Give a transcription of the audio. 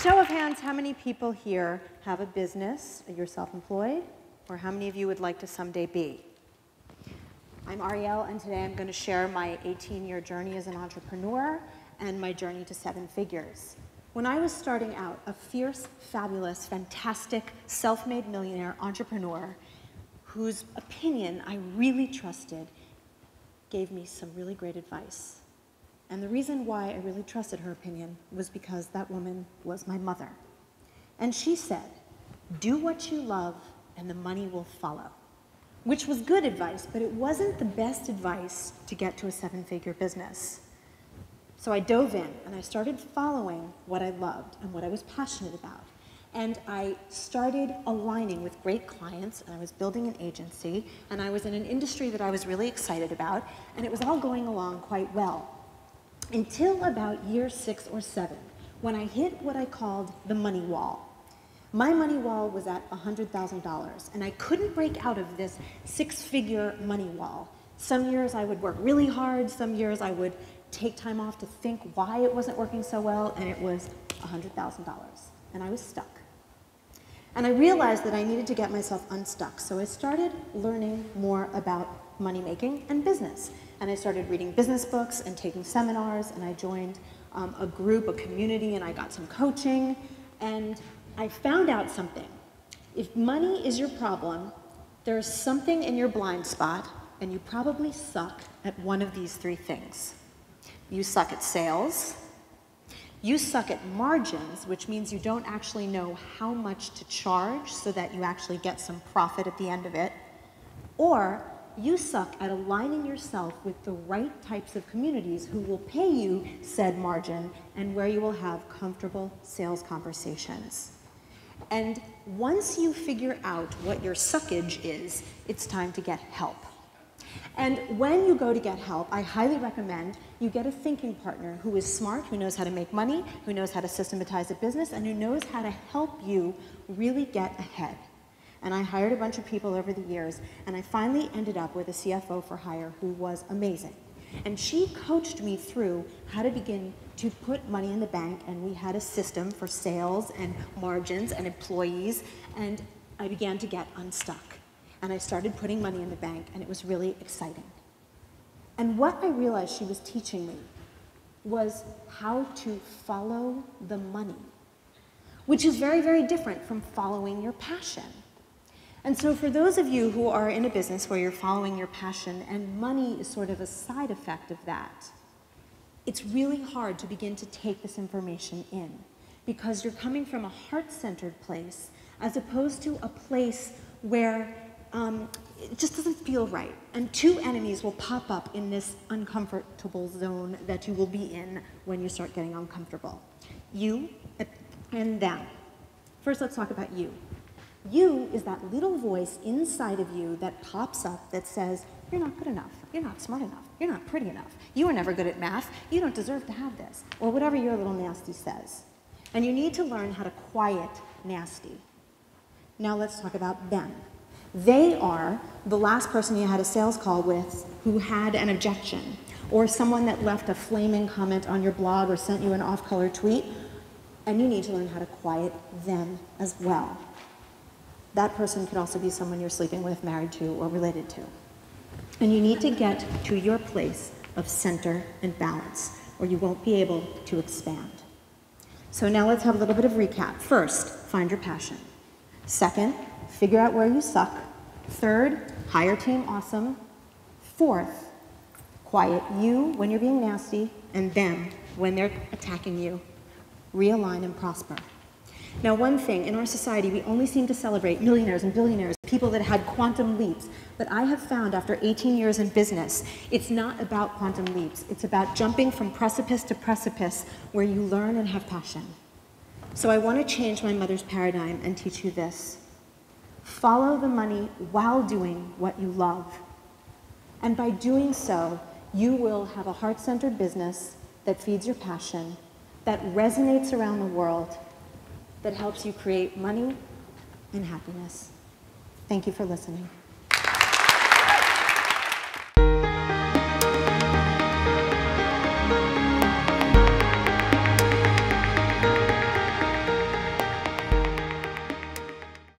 Show of hands, how many people here have a business, you're self-employed, or how many of you would like to someday be? I'm Ariel, and today I'm going to share my 18-year journey as an entrepreneur and my journey to 7 figures. When I was starting out, a fierce, fabulous, fantastic, self-made millionaire entrepreneur whose opinion I really trusted gave me some really great advice. And the reason why I really trusted her opinion was because that woman was my mother. And she said, do what you love and the money will follow. Which was good advice, but it wasn't the best advice to get to a 7-figure business. So I dove in and I started following what I loved and what I was passionate about. And I started aligning with great clients, and I was building an agency, and I was in an industry that I was really excited about, and it was all going along quite well. Until about year 6 or 7, when I hit what I called the money wall. My money wall was at $100,000, and I couldn't break out of this 6-figure money wall. Some years I would work really hard, some years I would take time off to think why it wasn't working so well, and it was $100,000, and I was stuck. And I realized that I needed to get myself unstuck, so I started learning more about money making and business. And I started reading business books and taking seminars, and I joined a group, a community, and I got some coaching, and I found out something. If money is your problem, there's something in your blind spot, and you probably suck at one of these 3 things. You suck at sales, you suck at margins, which means you don't actually know how much to charge so that you actually get some profit at the end of it, or you suck at aligning yourself with the right types of communities who will pay you said margin and where you will have comfortable sales conversations. And once you figure out what your suckage is, it's time to get help. And when you go to get help, I highly recommend you get a thinking partner who is smart, who knows how to make money, who knows how to systematize a business, and who knows how to help you really get ahead. And I hired a bunch of people over the years, and I finally ended up with a CFO for hire who was amazing. And she coached me through how to begin to put money in the bank, and we had a system for sales and margins and employees, and I began to get unstuck. And I started putting money in the bank, and it was really exciting. And what I realized she was teaching me was how to follow the money, which is very, very different from following your passion. And so for those of you who are in a business where you're following your passion and money is sort of a side effect of that, it's really hard to begin to take this information in because you're coming from a heart-centered place as opposed to a place where it just doesn't feel right. And 2 enemies will pop up in this uncomfortable zone that you will be in when you start getting uncomfortable. You and them. First, let's talk about you. You is that little voice inside of you that pops up that says, you're not good enough, you're not smart enough, you're not pretty enough, you were never good at math, you don't deserve to have this, or whatever your little nasty says. And you need to learn how to quiet nasty. Now let's talk about them. They are the last person you had a sales call with who had an objection, or someone that left a flaming comment on your blog or sent you an off-color tweet, and you need to learn how to quiet them as well. That person could also be someone you're sleeping with, married to, or related to. And you need to get to your place of center and balance, or you won't be able to expand. So now let's have a little bit of recap. First, find your passion. Second, figure out where you suck. Third, hire Team Awesome. Fourth, quiet you when you're being nasty, and them when they're attacking you. Realign and prosper. Now, one thing, in our society, we only seem to celebrate millionaires and billionaires, people that had quantum leaps. But I have found after 18 years in business, it's not about quantum leaps. It's about jumping from precipice to precipice where you learn and have passion. So I want to change my mother's paradigm and teach you this. Follow the money while doing what you love. And by doing so, you will have a heart-centered business that feeds your passion, that resonates around the world, that helps you create money and happiness. Thank you for listening.